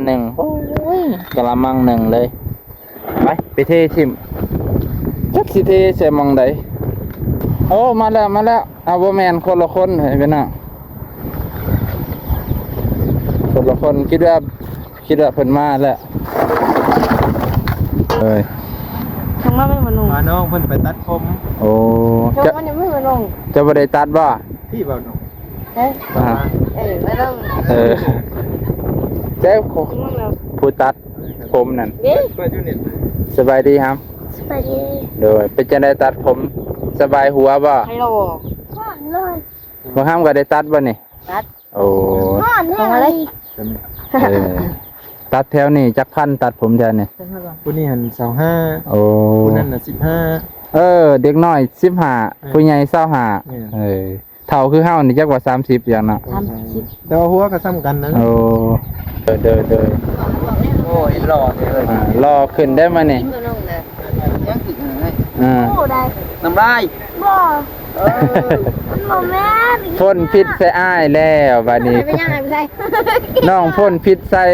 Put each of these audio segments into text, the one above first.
ำหนึ่งโอ้ยกะละมังหนึ่งเลยไปเททิมจักสิเทใส่มองใดโอ้มาแล้วเอาบ่แม่นคนละคนเห็นไหมน่ะคนละคนคิดว่าเพิ่นมาแล้วเอ้ย ทำไมไม่มาลง มาน้องเพิ่นไปตัดผม โอ้ ทำไมยังไม่มาลง จะบ่ได้ตัดบ่ พี่บ่าวน้อง เอ๊ะ อ่า ไม่ต้อง เจ้า ไม่มา ผู้ตัดผมนั่น เอ๊ะ เปิดอยู่นี่ สบายดีครับ สวัสดี โดยเป็นจะได้ตัดผมสบายหัวบ่ ฮัลโหลพ่อเลย บ่ห้ามก็ได้ตัดบ่นี่ ตัด โอ้ พ่อเนี่ยอะไร เออตัดแถวนี่จักพันตัดผมแถวนี่ ผู้นี้หัน25 โอ้ ผู้นั้นน่ะ15 เด็กน้อย15ผู้ใหญ่25เฒ่าคือเฮานี่จักว่า30อย่างเนาะ 30 แต่ว่าหัวก็ซ้ำกันนะ โอ้เด้อ โอ้ยหล่อเลย รอขึ้นได้มานี่ มาลงเลย ยังติดให้ โอ้ได้ น้ำลาย บ่บ่แม่ พ่นพิษใส่อ้ายแล้วบัดนี้ ไปยังไงไปใส่ น้องพ่นพิษใส่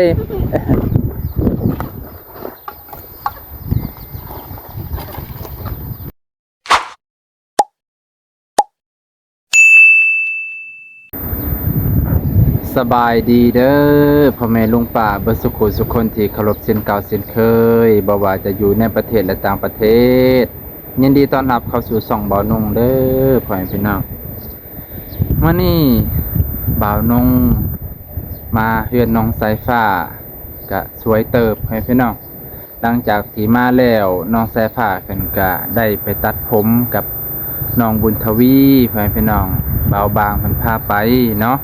สบายดีเด้อพ่อแม่ลุงป้าเบิดสุขสุขคนที่เคารพเส้นเก่าเส้นเคยบ่ว่าจะอยู่ในประเทศและต่างประเทศยินดีต้อนรับเข้าสู่ช่องบ่าวนุ่งเด้อพ่อแม่พี่น้องมื้อนี้บ่าวนุ่งมาเฮือนน้องสายฟ้าก็สวยเติบให้พี่น้องหลังจากที่มาแล้วน้องสายฟ้าเพิ่นก็ได้ไปตัดผมกับน้องบุญทวีพ่อแม่พี่น้องบ่าวบางเพิ่นพาไปเนาะ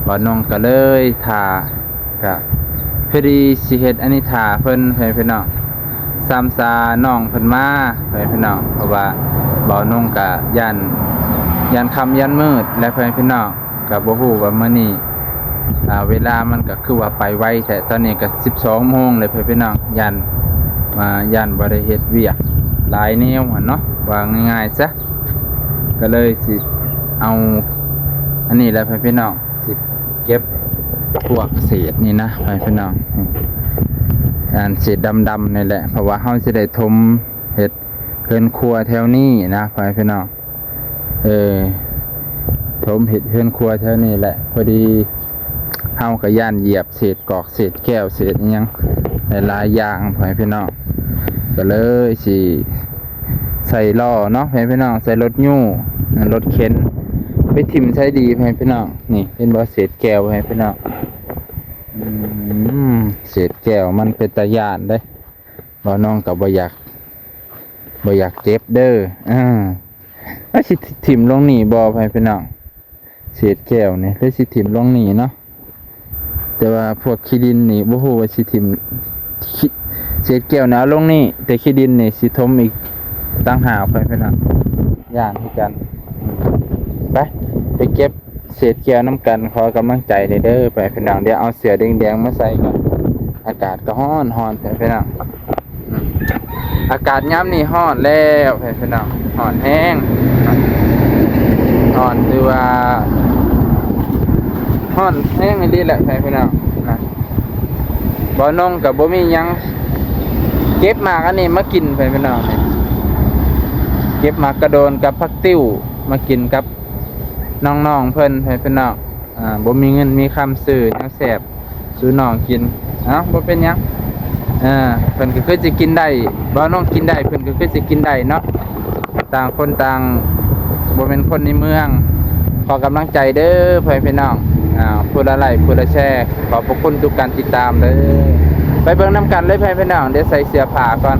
บ่น้องก็เลยท่าก็พอดีสิเฮ็ดอันนี้ท่าเพิ่นให้พี่น้องซ้ำซาน้องเพิ่นมาให้พี่น้องเพราะว่าบ่น้องก็ยันค่ำยันมืดและพี่น้องก็บ่ฮู้ว่ามื้อนี้เวลามันก็คือว่าไปไวแต่ตอนนี้ก็ 12 โมงเลยพี่น้องยันบ่ได้เฮ็ดเวียกหลายแนวหั่นเนาะว่าง่ายๆซะก็เลยสิเอาอันนี้แหละพี่น้องสิเก็บพวกเศษนี่นะพี่น้องการเศษดำๆนี่แหละเพราะว่าเฮาสิได้ถมเฮ็ดเฮือนครัวแถวนี้นะพี่น้องถมเฮ็ดเฮือนครัวแถวนี้แหละพอดีเฮาก็ย่านเหยียบเศษกอกเศษแก้วเศษอิหยังหลายๆอย่างพี่น้องก็เลยสิใส่ล้อเนาะพี่น้องใส่รถยู้รถเข็นไปถิ่มใช้ดีพี่น้องนี่เป็นบ่เศษแก้วพี่น้องเศษแก้วมันเป็นตาย่านได้บ่น้องก็บ่อยากเจ็บเด้อแล้วสิถิ่มลงนี่บ่พี่น้องเศษแก้วนี่แล้วสิถิ่มลงนี่เนาะแต่ว่าพวกขี้ดินนี่บ่ฮู้ว่าสิถิ่มเศษแก้วนะลงนี่แต่ขี้ดินนี่สิถมอีกต่างหากพี่น้องย่านคือกันไปเก็บเศษแก้วน้ำกันขอกำลังใจเด้อไปพี่น้องเดี๋ยวเอาเสือแดงๆมาใส่ก่อนอากาศก็ร้อนไปพี่น้องอากาศย้ำนี่ร้อนแล้วไปพี่น้องร้อนแห้งร้อนคือว่าร้อนแห้งนี่แหละไปพี่น้องนะบ่นงกับบ่มียังเก็บหมากอันนี้มากินไปพี่น้องเก็บหมากกระโดนกับผักติ้วมากินกับน้องๆเพิ่นให้เพิ่นน้องบ่มีเงินมีคำซื้อจังแซ่บซื้อน้องกินบ่เป็นหยังเพิ่นก็คือสิกินได้บ่น้องกินได้เพิ่นก็คือสิกินได้เนาะต่างคนต่างบ่แม่นคนในเมืองขอกำลังใจเด้อพี่น้องผู้ละไลค์ผู้ละแชร์ขอบพระคุณทุกการติดตามเด้อไปเบิ่งนำกันเลยพี่น้องเดี๋ยวใส่เสื้อผ้าก่อน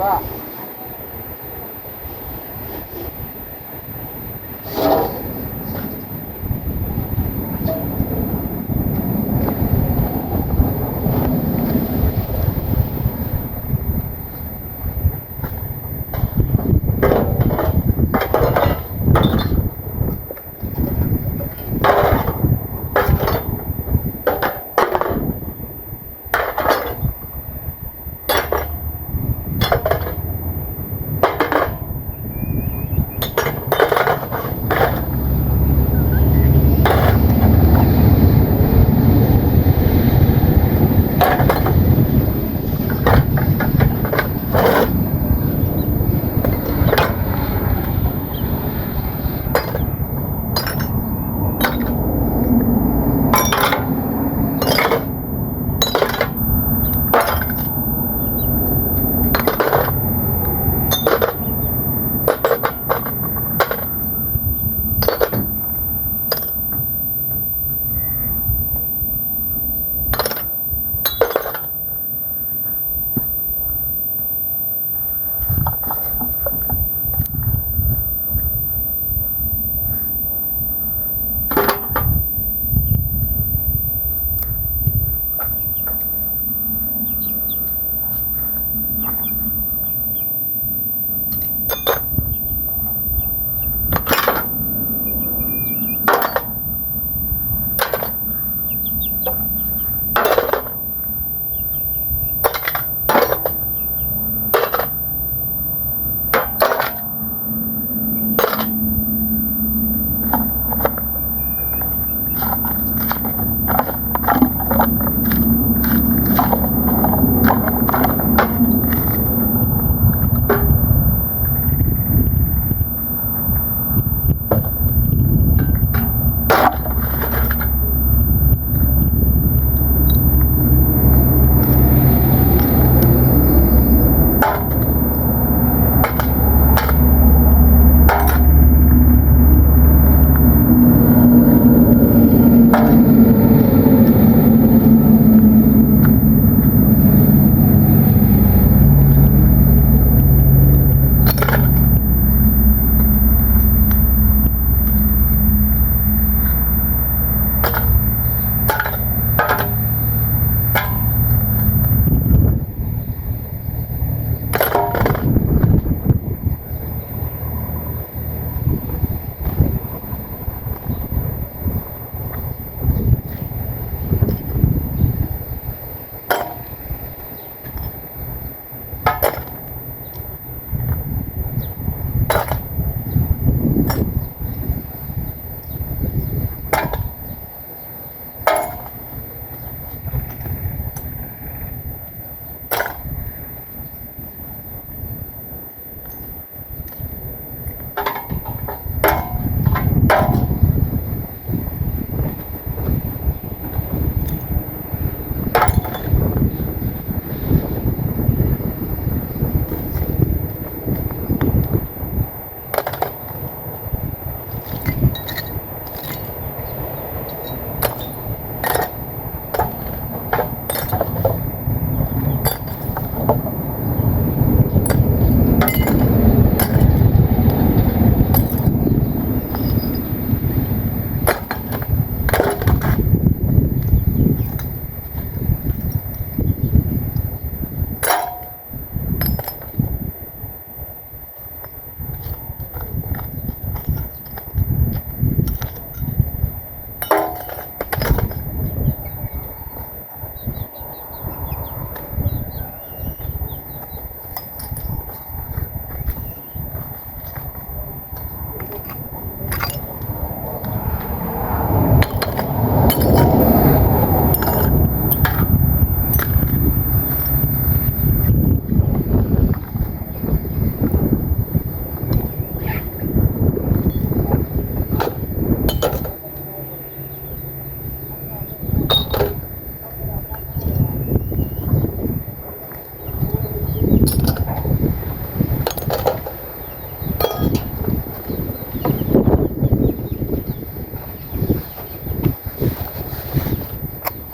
บ่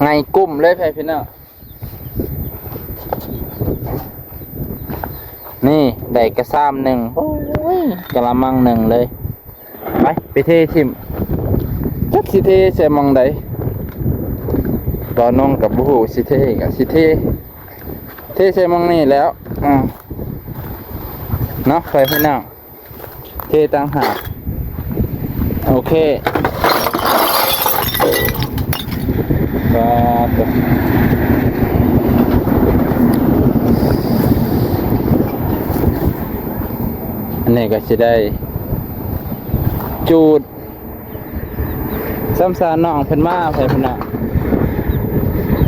ไงกุ้มเลยพี่น้อง นี่ได้กระซ้ำหนึ่งโอ้ยกะละมังหนึ่งเลยไปเททิมจักสิเทใส่มองใดตอนน้องกับบุหูสิเทกับสิเทใส่มองนี่แล้วเนาะไปพี่น้องเทต่างหากโอเคครับอันนี้ก็จะได้จูดซ้ำซาน้องเพิ่นมาไปเพิ่นน่ะ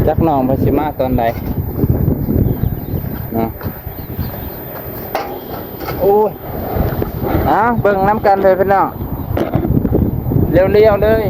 จักน้องเพิ่นสิมาตอนใดนะโอ้ยเบิ่งน้ำกันเลยเพิ่นน้องเร็วๆเลย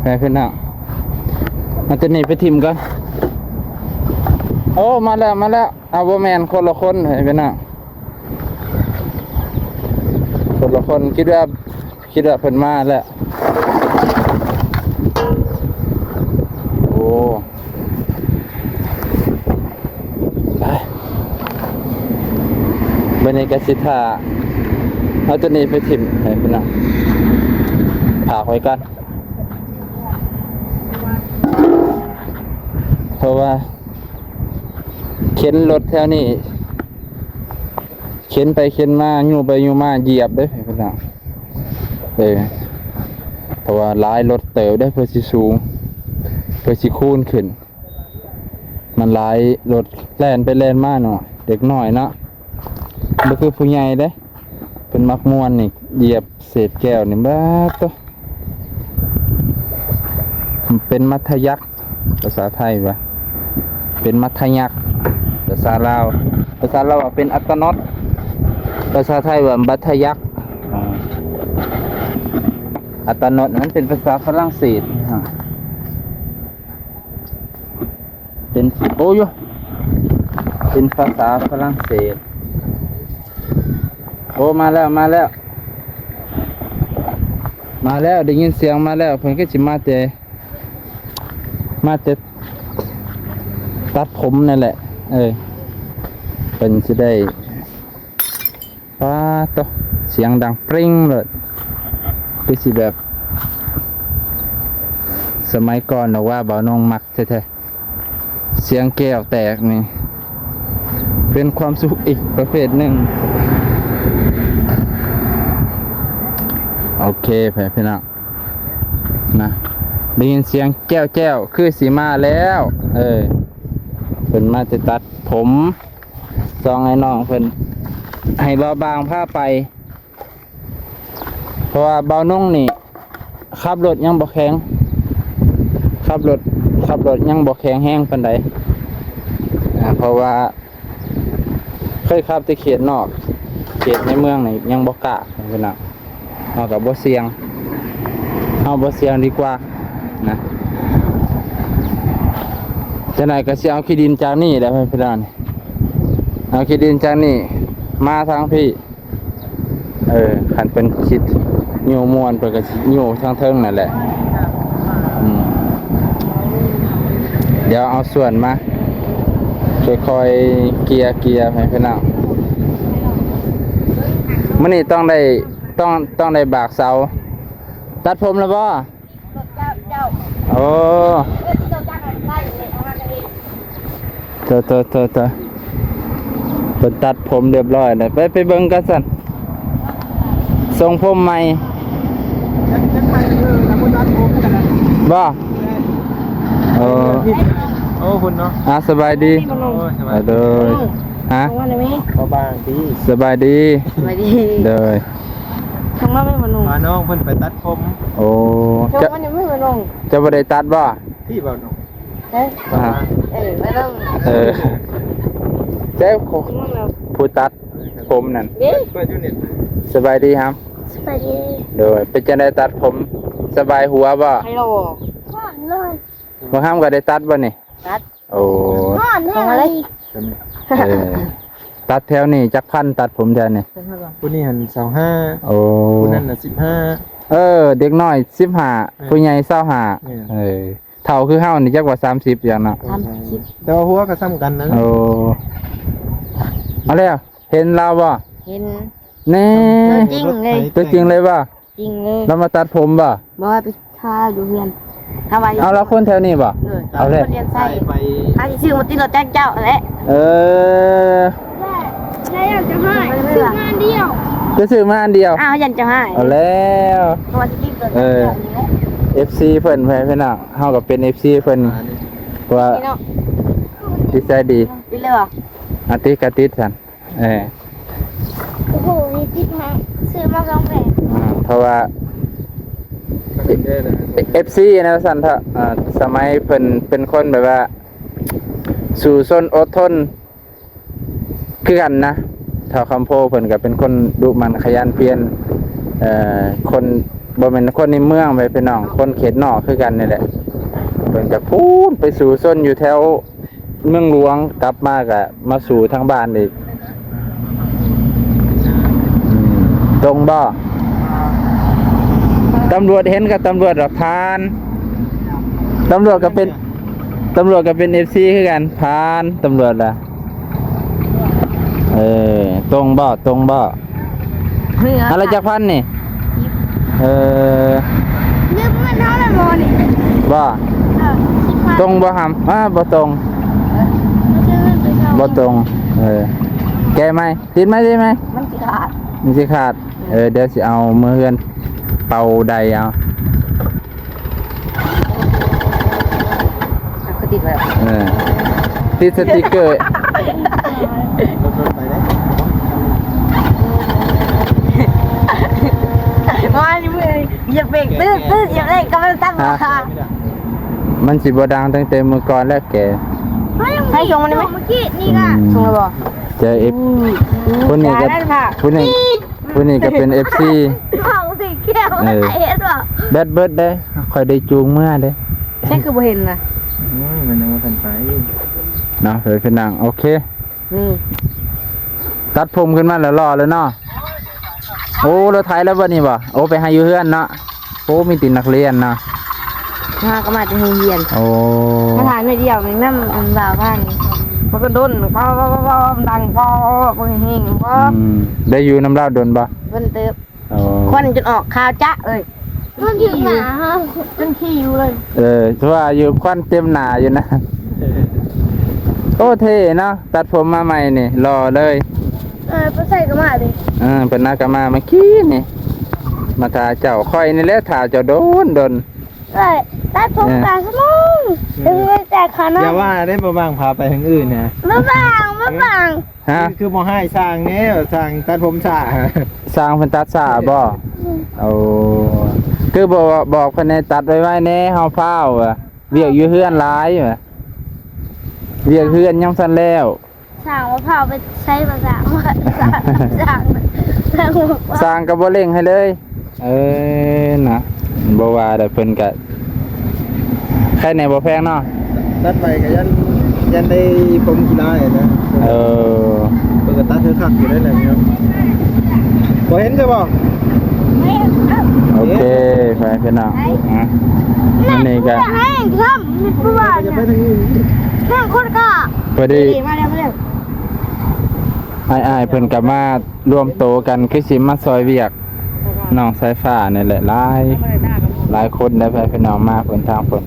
ไปพี่น้องมันจะหนีไปทิมกันโอ้มาแล้วเอาบ่แมนคนละคนเห็นพี่น้องคนละคนคิดว่าเพิ่นมาแล้วโอ้ไปบันนี้กสิทาเอาตัวนี้ไปทิมเห็นพี่น้องผากไว้กันเพราะว่าเข็นรถแถวนี้เข็นไปเข็นมาอยู่ไปอยู่มาเหยียบเด้พี่น้องเพราะว่าหลายรถเติบได้เพื่อสิสูงเพื่อสิคูนขึ้นมันหลายรถแล่นไปแล่นมาเนาะเด็กน้อยเนาะบ่คือผู้ใหญ่เด้เป็นมักม่วนนี่เหยียบเศษแก้วนี่บ้าตัวเป็นมัธยักษ์ภาษาไทยวะเป็นมัธยักษ์ภาษาลาวเป็นอัตโนดภาษาไทยว่ามัธยักษ์อัตโนดนั้นเป็นภาษาฝรั่งเศสเป็นโอ้ยเป็นภาษาฝรั่งเศสโอ้มาแล้วได้ยินเสียงมาแล้วเพิ่นก็สิมาแต่ตัดผมนั่นแหละเป็นสิได้ป้าตัวเสียงดังปริ้งเลยคือสิแบบสมัยก่อนเราว่าบ่าวนงมักแท้ๆเสียงแก้วแตกนี่เป็นความสุขอีกประเภทหนึ่งโอเคพี่น้องนะได้ยินเสียงแก้วคือสีมาแล้วเพิ่นมาจะตัดผมซองให้น้องเพิ่นให้เบาบางผ้าไปเพราะว่าเบานุ่งนี่ขับรถยังบ่แข็งขับรถยังบ่แข็งแห้งปานใดเพราะว่าเคยขับที่เขตนอกเขตในเมืองนี่ยังบ่กล้าเพิ่นน่ะเอากับบ่เสี่ยงดีกว่านะจะไหนก็สิเอาขี้ดินจากนี่แหละพี่น้องเอาขี้ดินจากนี่มาทางพี่ขันเป็นคิดโยมวนเปิดกับโยทางเทิงนั่นแหละเดี๋ยวเอาส่วนมาค่อยๆเกียร์ให้พี่น้องมื้อนี้ต้องได้บากเสาตัดผมแล้วบ่โอ้เปิดตัดผมเรียบร้อยเลยไปเบิ่งกันสั่นทรงผมใหม่บ่โอ้ คุณเนาะ สบายดี โอ้ยสบาย เด้อฮะ ทำมาได้ไหม พอบางที สบายดี สวัสดี เด้อ ทำมาไม่มาลง พาน้องเพิ่นไปตัดผม โอ้ ทำ จะ มาเนี่ยไม่มาลง จะบ่ได้ตัดบ่ ที่เบาน้อง เอ๊ะ อ่า ไม่ต้อง เจ้า มึงแล้ว ผู้ตัดผมนั่น เอ๊ะ เปิดยูนิต สบายดีครับ สวัสดี โดยเป็นจังได๋ตัดผมสบายหัวบ่ ให้เราก่อนเลย บ่ห้ามก็ได้ตัดบ่นี่ ตัด โอ้ ก่อนให้อะไร เออตัดแถวนี่จักพันตัดผมแถวนี่ ผู้นี้หัน25 โอ้ ผู้นั้นน่ะ15 เด็กน้อย15ผู้ใหญ่25เฒ่าคือเฮานี่จักว่า30อย่างเนาะ แต่ว่าหัวก็ซ้ำกันนั่นแหละ โอ้เอาแล้วเห็นเราบ่ เห็น แน่ จริงเลย ตัวจริงเลยบ่ จริงเลย เรามาตัดผมบ่ บอกว่าไปท่าดูเพื่อนทำไม เอาแล้วคนแถวนี้บ่ เอาเลย คนเรียน ไป ไส้ ไป อาที่ชื่อมาติดรถแจ้งเจ้าแหละ เออ แม่อยากจะให้ซื้องานเดียว ก็ซื้อมาอันเดียว อ้าวยันจะให้ เอาแล้ว เพราะว่าที่เกิดจากเจ้านี่แหละ FC เพิ่นไปพี่น้องเฮาก็เป็น FC เพิ่นว่า นี่เนาะ ดีใจดี ดีเลยเหรอ อาทิตย์กะติดซั่นอ โอ้โหนี่ติดแฮะซื้อมา2แผง เพราะว่า ก็เป็นได้เลย FC นะซั่นเถอะสมัยเพิ่นเป็นคนแบบว่า สู่ซนอดทนคือกันนะเท่าคำโพเพิ่นก็เป็นคนดุมันขยันเพียรคนบ่แม่นคนในเมืองไปพี่น้องคนเขตนอกคือกันนี่แหละเพิ่นก็พูนไปสู่ซนอยู่แถวเมืองหลวงกลับมาก็มาสู่ทางบ้านอีกตรงบ่ตำรวจเห็นกับตำรวจหรอพานตำรวจก็เป็น FC คือกันพานตำรวจล่ะตรงบ่อะไรจักพันนี่เรื่องมันเท่าไหร่โมนี่ บ่ตรงบ่หำบ่ตรงบ่ตรงแกไหมติดไหม มันสิขาด มันสิขาดเดี๋ยวสิเอามือเฮือนเป่าใดเอา ก็ติดไว้ ติดสติกเกอร์ รถไปได้ มาดิมึงอย่าเบรกตื้ออย่าเบรกกำลังตั้งราคา มันสิบ่ดังตั้งแต่เมื่อก่อนแล้วแก ให้ชงมันได้ไหมเมื่อกี้นี่ก็ชงแล้วบ่ เจอ F ผู้นี้ก็ผู้นี้ก็เป็น FC เผาสิแก้วไม่เห็นบ่ แบดเบิดเด้ค่อยได้จูงเมื่อเด้ ใช่คือบ่เห็นนะ มันยังบ่ทันไป เนาะเลยพี่นางโอเค นี่ ตัดผมขึ้นมาแล้วรอเลยเนาะโอ้รถไถแล้วบ่นี่บ่โอ้ไปให้อยู่เฮือนเนาะโอ้มีติดนักเรียนเนาะ มาก็มาจะโรงเรียน โอ้ มาถ่ายไม่เดียวมันนั่นมันบ่าวบ้านมันก็โดนพอดังพอเฮงพอ ได้อยู่น้ำเล่าดนบ่ เพิ่นเติบ โอ้ ควันจนออกข่าวจ๊ะเอ้ยมันถึงหนาฮะมันขี้อยู่เลย เพราะว่าอยู่ควันเต็มหน้าอยู่นะโอ้เท่เนาะตัดผมมาใหม่นี่รอเลย ไปใส่ก็มาดิ เป็นนักมาเมื่อกี้นี่มาถ่าเจ้าค่อยนี่แหละถ่าเจ้าโดน ตัดผมกลางชั่วโมงแจกขาน้ อย่าว่าได้บ่บางพาไปทางอื่นนะ มาบัง ฮะ คือบ่ให้สร้างแน่สร้างตัดผมสร้าง สร้างเพิ่นตัดสาบ่โอ้คือบอกเพิ่นให้ตัดไว้แน่เฮาพาวอ่ะเวียกอยู่เฮือนหลายอ่ะเวียกเฮือนยังซั่นแล้ว สั่งว่าเผาไปใช้ภาษาสั่ง สร้างก็บ่เร่งให้เลยนะบ่ว่าแต่เพิ่นก็ใครไหนบ่แพงเนาะ ตัดไปก็ยันได้ผมกีฬาเนี่ยนะ เออ เปิดตัดเธอขัดอยู่ได้เลยครับบ่เห็นใช่ป่ะ โอเคไปพี่น้องอันนี้ก็ ให้ทำมีผู้ว่า จะ เนี่ย ไปทางอื่น แม่คนก็ พอดี มาเร็ว อ้ายๆเพิ่นก็มารวมโตกันคือสิมาซอยเวียกน้องสายฟ้านี่แหละหลายคนได้ไปพี่น้องมาเพิ่นทางเพิ่น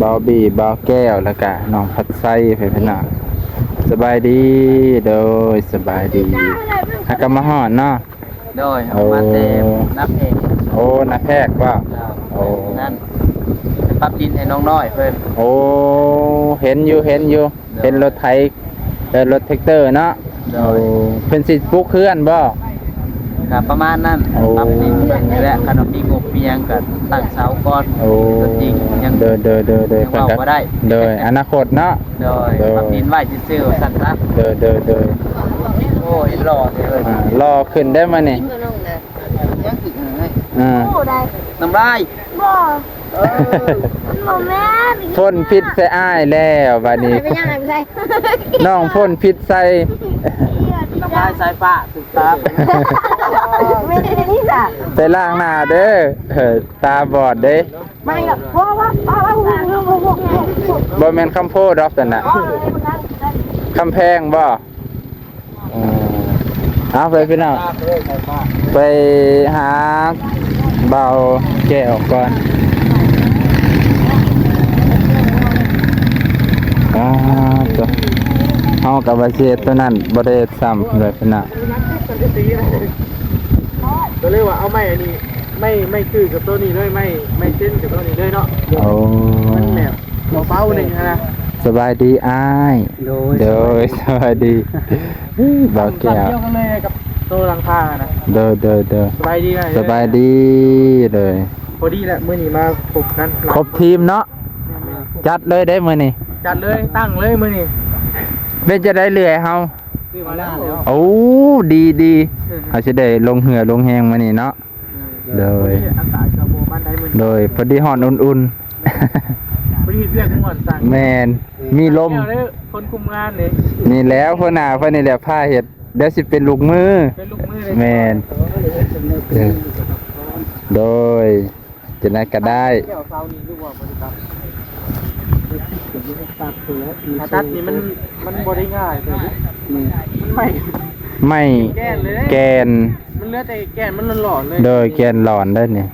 บาวบี้บาวแก้วแล้วก็น้องพัดไส้ไปพี่น้องสบายดีโดยสบายดีหากมาฮอดเนาะ โดยเอามาเต็มนับเอง โอ้นาแพกว่าโอ้ นั่น ปรับดินให้น้องน้อยเพิ่น โอ้เห็นอยู่เห็นรถไถรถแท็กเตอร์เนาะ โด โอ้ ย เพิ่นสิปลูกเคลื่อนบ่ ก็ประมาณนั้น โอ้ ปรับดินเพิ่นนี่แหละคันว่ามีงบมีหยังก็ตั้งเสาก่อน โอ้ ตัวจริงยัง เด้อ ยัง เพิ่น เว้าบ่ได้ โดยอนาคตเนาะ โดยปรับดินไว้ซื่อๆว่าซั่นซะ เด้อ โอ้ยรอเด้อ รอขึ้นได้มานี่ ก็น้องเลย ยังสิให้ อ่า โอ้ได้ น้ำลาย บ่บ่แม่ พ่นพิษใส่อ้ายแล้วบัดนี้ ไปยังไงไปใส่ น้องพ่นพิษใส่ น้ำลายสายฟ้าถูกตา ไม่ได้นี่จ้ะ ไปล้างหน้าเด้อตาบอดเด้ ไม่หรอกเพราะว่าบ่แม่นคำโพดดอกนั่นน่ะคำแพงบ่เอาไปพี่น้องไปหาเบาแก้วก่อนตัวเฮากับว่าเฮ็ดตัวนั้นบ่ได้ซ้ำเลยพี่น้อง ก็เลยว่าเอาไม้อันนี้ไม่คือกับตัวนี้เลยไม่เส้นกับตัวนี้เลยเนาะ โอ้ มันแบบเบาๆหนึ่งนะ สบายดีอ้ายโดยสบายดีเบาแก้ว เดียวกันเลยกับตัวหลังคานะ เด้อ สบายดีนะ สบายดีเลย พอดีแหละมื้อนี้มาพบกัน ครบทีมเนาะจัดเลยได้มื้อนี้ จัดเลยตั้งเลยมื้อนี้ เป็นจะได้เรื่อยเฮา ซื้อมาแล้ว โอ้ดีเขาจะได้ลงเหือลงแหงมื้อนี้เนาะ เลย อากาศกระโบบ้านใดมื้อนี้ โดยพอดีฮ้อนอุ่น พอดีเรียกม่วนสั่ง ๆแม่นมีลม เด้อคนคุมงานนี่ นี่แล้วพ่อหน้าเพิ่นนี่แหละผ้าเฮ็ดเดี๋ยวสิเป็นลูกมือ เป็นลูกมือเลย แม่นโดยจะได้ก็ได้ แก้วเซานี่รู้ว่าบริการตัดนี่มันบ่ได้ง่ายเลยมันไม่ ไม่ แก้นเลย แกน มันเหลือแต่แก้นมันหลอนๆเลย โดยแกนหลอนได้นี่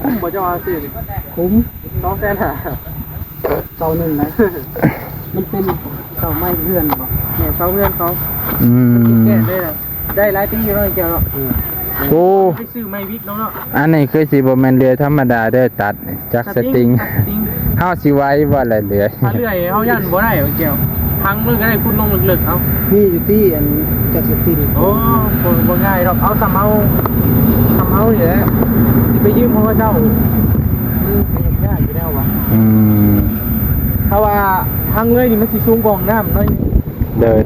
คุ้มบ่เจ้าอาซื้อนี่คุ้ม250,000เซาหนึ่งนะ มันเป็นเสาไม้เพื่อนบ่เนี่ยเสาเพื่อนเขา อืม แก้ได้น่ะได้หลายปีอยู่แล้วแก้วเนาะ โอ้ ไปซื้อไม้วิกเนาะ อันนี้คือสิบ่แม่นเรือธรรมดาเด้อตัดนี่จักสติง ติง เฮาสิไว้บ่ละเรือ ถ้าเลื่อยเฮายันบ่ได้แก้วพังมือก็ได้คุณลงลึกๆเอา นี่อยู่ที่อันจากสติน โอ้บ่ง่ายดอกเอาสำเอานี่แหละสิไปยืมของเขาเจ้ามันยากอยู่แล้ววะ อืม ถ้าว่าพังเลยนี่มันสิสูงกว่าน้ำน้อย เด้อ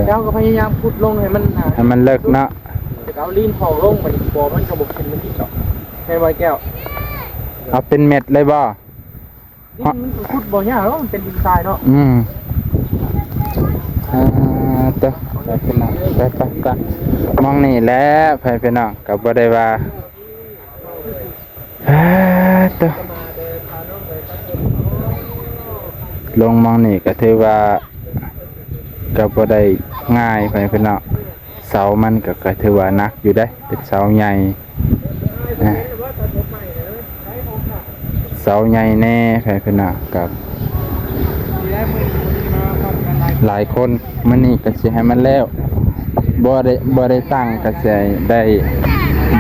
แล้วก็พยายามขุดลงให้มัน ให้มันเลิกเนาะ เอาลีนเผาลงมันบ่มันก็บ่ขึ้นมันอีกดอกให้ไว้แก้ว เอาเป็นเม็ดเลยบ่ ดินมันขุดบ่ยากหรอกมันเป็นดินทรายเนาะ อืมตัวไปพี่น้องไปมองนี่แหล้วไปพี่น้องก็บ่ได้ว่าตัวลงมองนี่ก็ถือว่าก็บ่ได้ง่ายไปพี่น้องเสามันก็ถือว่าหนักอยู่ได้เป็นเสาใหญ่นะเสาใหญ่แน่ไปพี่น้องกับหลายคนมื้อนี้ก็สิให้มันแล้วบ่ได้ตั้งก็สิได้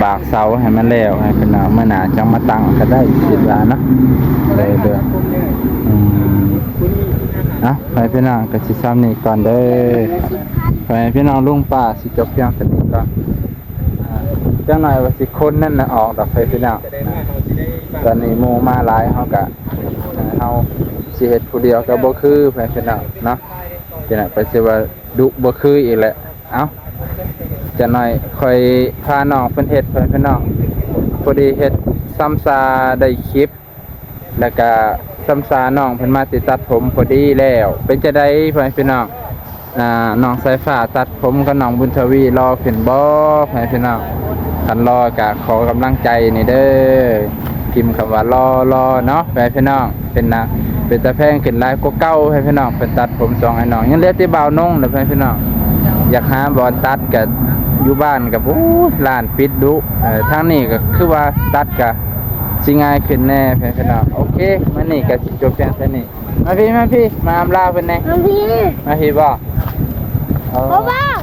บากเสาให้มันแล้วให้พี่น้องมื้อหน้าจังมาตั้งก็ได้คิดว่าเนาะเด้อไปพี่น้องก็สิซ้ำนี่ก่อนเด้อไปพี่น้องลุงป้าสิจบเพียงเท่านี้ก่อนจังหน่อยว่าสิคนนั่นน่ะออกดอกไปพี่น้องตอนนี้หมู่มาหลายเฮาก็เฮาสิเฮ็ดผู้เดียวก็บ่คือไปพี่น้องเนาะจังหน่อยไปสิว่าดุบ่คืออีกแหละเอ้าจังหน่อยค่อยพาน้องเพิ่นเฮ็ดไปพี่น้องพอดีเฮ็ดซ้ำซาได้คลิปแล้วก็ซ้ำซาน้องเพิ่นมาติดตัดผมพอดีแล้วเป็นจะได้พี่น้องน้องสายฟ้าตัดผมกับน้องบุญทวีรอขึ้นบ่พี่น้องคันรอก็ขอกำลังใจนี่เด้อพิมพ์คำว่ารอเนาะพี่น้องเป็นตาแพงขึ้นหลายกว่าเก่าให้พี่น้องเพิ่นตัดผม2ให้น้องยังเหลือแต่บ่าวนงแล้วพี่น้องอยากหาบอนตัดก็อยู่บ้านก็ร้านปิดดุทางนี้ก็คือว่าตัดก็สิง่ายขึ้นแน่พี่น้องโอเคมื้อนี้ก็สิจบเพียงเท่านี้มาพี่มาอำลาเพิ่นแน่ น้องพี่ มาพี่บ่ บ้าง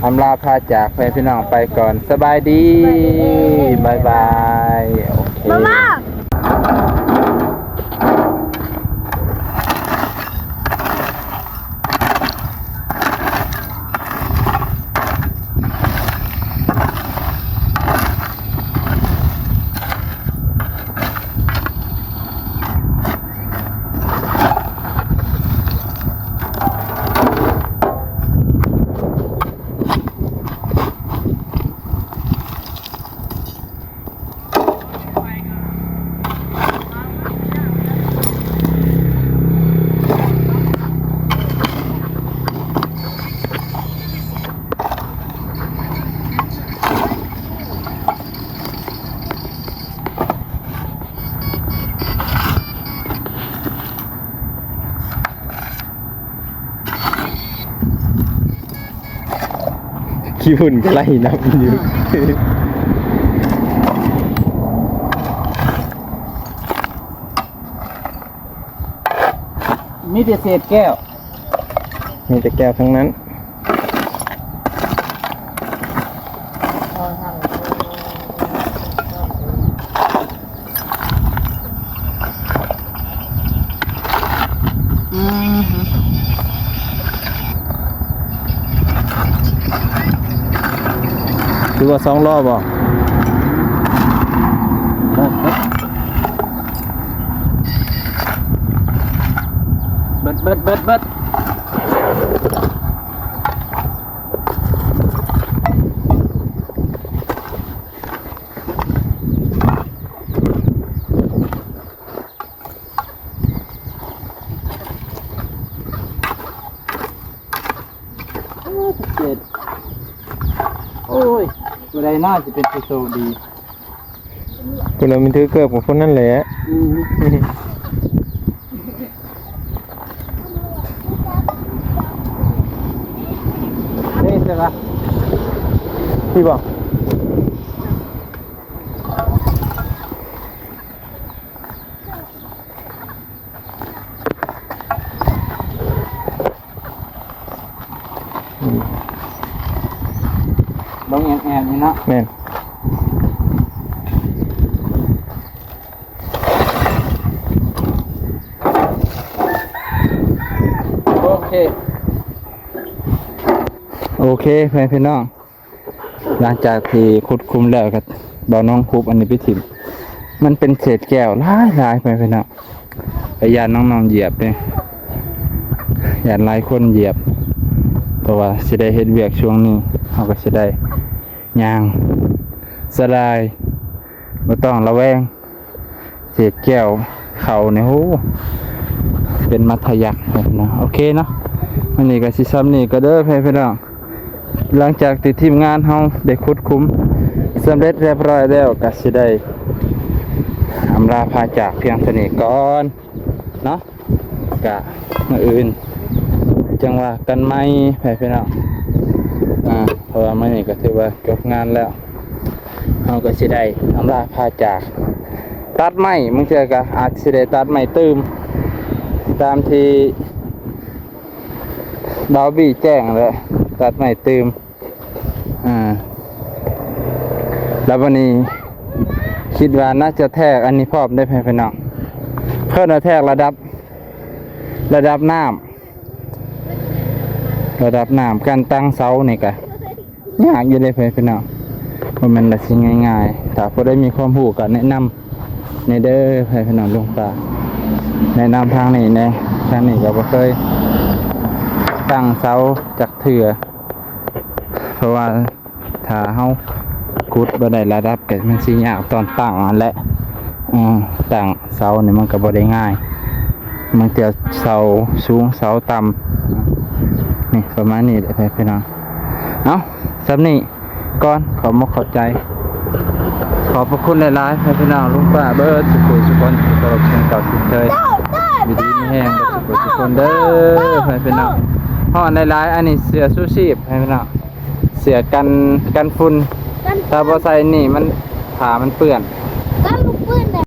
อำลาพาจากพี่น้องไปก่อนสบายดีบายโอเค มามา ขี้ฝุ่นก็ไล่นับอยู่ มีแต่เศษแก้ว มีแต่แก้วทั้งนั้นคือว่า2 รอบบ่ เบิดเจ็ดโอ้ยตัวใดน่าจะเป็นผู้โชคดี คนเรามีถือเกือบกับคนนั่นแหละ เฮ้ยใช่ปะ พี่บอกอืม ลงแอนนี่เนาะ แม่น โอเค โอเคพี่น้องหลังจากที่ขุดคุมแล้วก็บ่าวน้องคุบอันนี้ไปถิ่มมันเป็นเศษแก้วหลายพี่น้องพยานน้องๆเหยียบเนี่ยยานหลายคนเหยียบเพราะว่าสิได้เฮ็ดเวียกช่วงนี้เขาก็สิได้ย่างสลายบ่ต้องระแวงเศษแก้วเข่าเนี่ยโหเป็นมัธยักษ์เนาะโอเคเนาะวันนี้ก็สิซ้ำนี่ก็เด้อพี่น้องหลังจากที่ทีมงานเฮาได้ขุดคุ้มสำเร็จเรียบร้อยแล้วก็สิได้อำลาพาจากเพียงเท่านี้ก่อนเนาะกะมื้ออื่นจังว่ากันไหมพี่น้องเพราะว่ามื้อนี้ก็ถือว่าจบงานแล้วเฮาก็สิได้อำลาพาจากตัดไม้มึงเจอก็อาจสิได้ตัดไม้ตืมตามที่ดาวบี้แจ้งเลยตัดไม้ตืมแล้ววันนี้คิดว่าน่าจะแทกอันนี้พร้อมได้พี่น้องเพิ่มแทกระดับน้ำการตั้งเสานี่ก็ยากอยู่เลยพี่น้องเพราะมันละสิ่งง่ายๆถ้าพอได้มีความรู้ก็แนะนำในเด้อพี่น้องลุงตาแนะนำทางนี้นะทางนี้ก็บ่เคยตั้งเสาจักเถื่อเพราะว่าถ้าเฮาขุดบ่ได้ระดับก็มันสิยากตอนตั้งนั่นแหละตั้งเสานี่มันก็บ่ได้ง่ายมันจะเสาสูงเสาต่ำนี่ประมาณนี้แหละพี่น้องเอาสำนี้ก่อนขอมาขอบใจขอบพระคุณหลายๆพี่น้องลุงป้าเบิร์ดสุขุมสุขคนตลอดเชิงเก่าสุดเคยดีๆไม่แห้งสุขุมสุขคนเด้อพี่น้องห่อในหลายอันนี้เสื้อชูชีพพี่น้องเสื้อกันฝุ่นถ้าบ่ใส่นี่มันผ้ามันเปื้อน